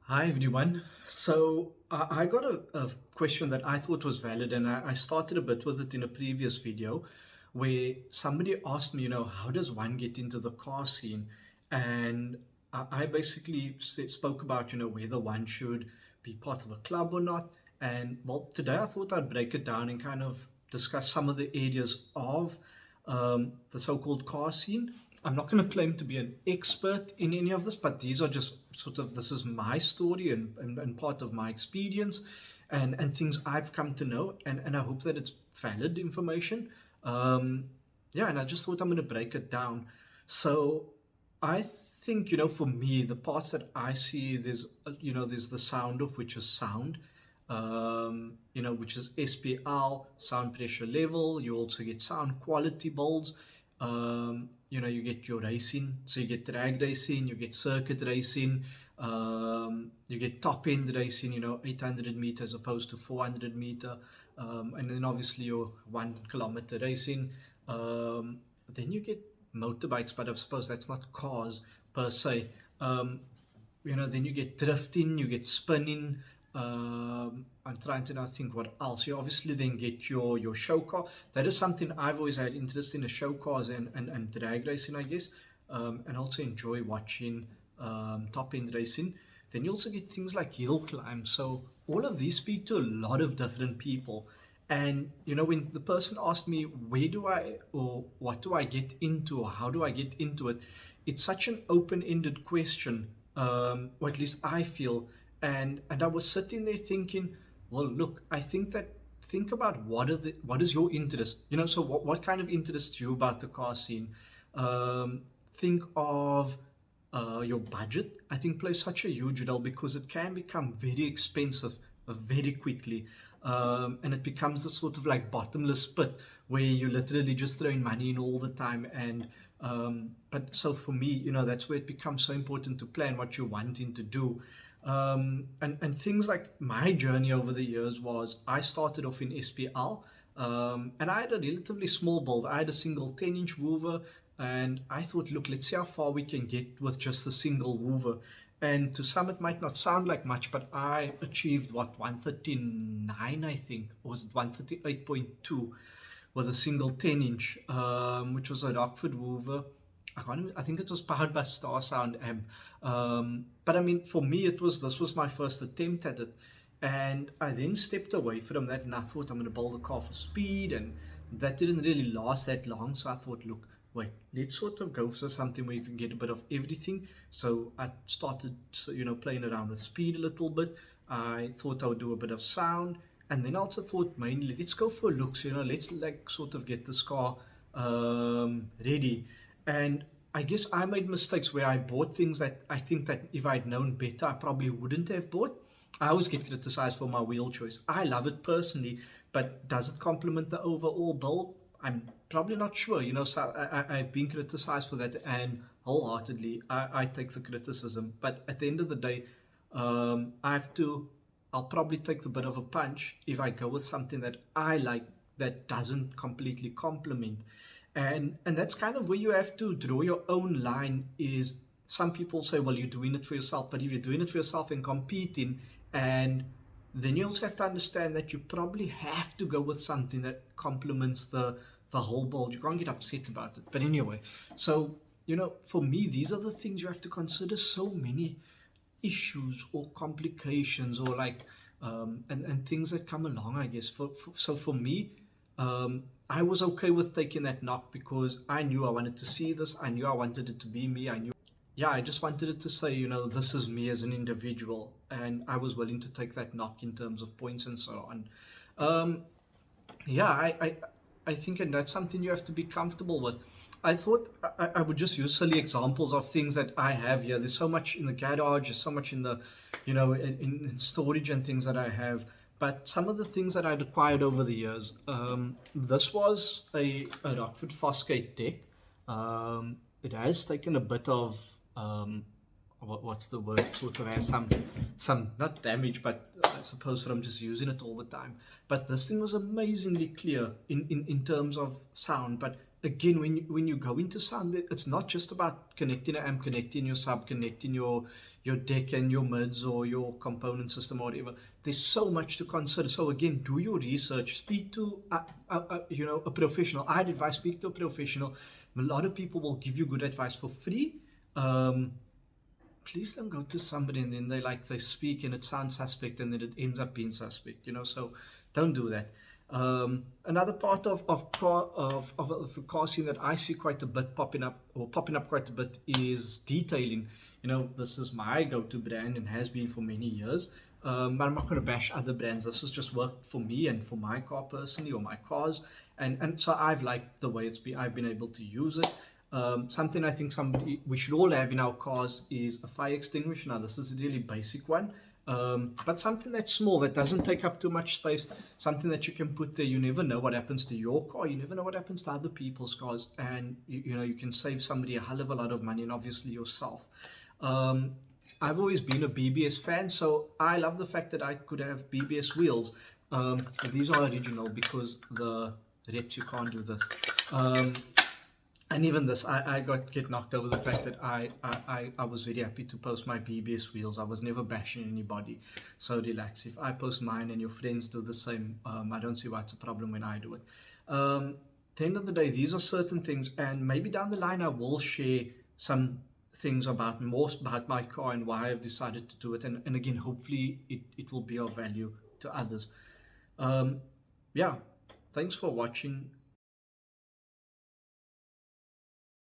Hi everyone. So I got a question that I thought was valid, and I started a bit with it in a previous video, where somebody asked me, how does one get into the car scene? And I basically spoke about, whether one should be part of a club or not. And well, today I thought I'd break it down and kind of discuss some of the areas of the so-called car scene. I'm not going to claim to be an expert in any of this, but these are just this is my story and part of my experience and things I've come to know. And I hope that it's valid information. Um, yeah, and I just thought I'm going to break it down. So I think, for me, the parts that I see, there's the sound of which is sound, which is SPL, sound pressure level. You also get sound quality bulbs. You get your racing, so you get drag racing, you get circuit racing, you get top end racing, 800 meter as opposed to 400 meter, and then obviously your 1 kilometer racing. Then you get motorbikes, but I suppose that's not cars per se. Um, then you get drifting, you get spinning. I'm trying to now think what else. You obviously then get your show car. That is something I've always had interest in, the show cars and drag racing, I guess, and also enjoy watching top end racing. Then you also get things like hill climb. So all of these speak to a lot of different people. And when the person asked me, where do I or what do I get into or how do I get into it, it's such an open-ended question, or at least I feel. And I was sitting there thinking, well, look, think about what is your interest, so what kind of interests you about the car scene. Think of your budget. I think plays such a huge role because it can become very expensive very quickly, and it becomes this sort of like bottomless pit where you're literally just throwing money in all the time. And but so for me, that's where it becomes so important to plan what you're wanting to do. And things like my journey over the years was I started off in SPL, and I had a relatively small build. I had a single 10-inch woofer, and I thought, look, let's see how far we can get with just a single woofer. And to some, it might not sound like much, but I achieved what, 139, I think, or was it 138.2 with a single 10-inch, which was a Rockford woofer. I think it was powered by Star Sound amp. But I mean, for me, this was my first attempt at it. And I then stepped away from that and I thought I'm going to build a car for speed. And that didn't really last that long. So I thought, look, wait, let's sort of go for something where you can get a bit of everything. So I started, playing around with speed a little bit. I thought I would do a bit of sound. And then I also thought mainly, let's go for looks, let's like sort of get this car ready. And I guess I made mistakes where I bought things that I think that if I'd known better, I probably wouldn't have bought. I always get criticized for my wheel choice. I love it personally, but does it complement the overall build? I'm probably not sure. So I've been criticized for that, and wholeheartedly, I take the criticism. But at the end of the day, I have to. I'll probably take the bit of a punch if I go with something that I like that doesn't completely complement. And that's kind of where you have to draw your own line. Is some people say, well, you're doing it for yourself, but if you're doing it for yourself and competing, and then you also have to understand that you probably have to go with something that complements the whole build. You can't get upset about it. But anyway, so for me, these are the things you have to consider. So many issues or complications or like and things that come along, I guess. So for me, I was okay with taking that knock because I knew I wanted to see this. I knew I wanted it to be me. I knew, yeah, I just wanted it to say, this is me as an individual, and I was willing to take that knock in terms of points and so on. um, yeah, I think, and that's something you have to be comfortable with. I thought I would just use silly examples of things that I have here. There's so much in the garage, there's so much in the, in storage and things that I have. But some of the things that I'd acquired over the years, this was a Rockford Fosgate deck. It has taken a bit of what's the word? It sort of has some not damage, but I suppose from just using it all the time. But this thing was amazingly clear in terms of sound, but again, when you go into sound, it's not just about connecting an amp, connecting your sub, connecting your deck and your mids or your component system or whatever. There's so much to consider. So again, do your research. Speak to a professional. I'd advise speak to a professional. A lot of people will give you good advice for free. Please don't go to somebody and then they speak and it sounds suspect and then it ends up being suspect, so don't do that. Another part of the car scene that I see quite a bit popping up quite a bit is detailing. This is my go-to brand and has been for many years. But I'm not going to bash other brands. This has just worked for me and for my car personally, or my cars, and so I've liked the way I've been able to use it. Something I think we should all have in our cars is a fire extinguisher. Now, this is a really basic one, but something that's small, that doesn't take up too much space, something that you can put there. You never know what happens to your car. You never know what happens to other people's cars, and you can save somebody a hell of a lot of money, and obviously yourself. I've always been a BBS fan, so I love the fact that I could have BBS wheels. These are original because the reps, you can't do this. And even this, I get knocked over the fact that I was very happy to post my BBS wheels. I was never bashing anybody, so relax. If I post mine and your friends do the same, I don't see why it's a problem when I do it. At the end of the day, these are certain things, and maybe down the line I will share some things about my car and why I've decided to do it, and again, hopefully it will be of value to others. Yeah, thanks for watching.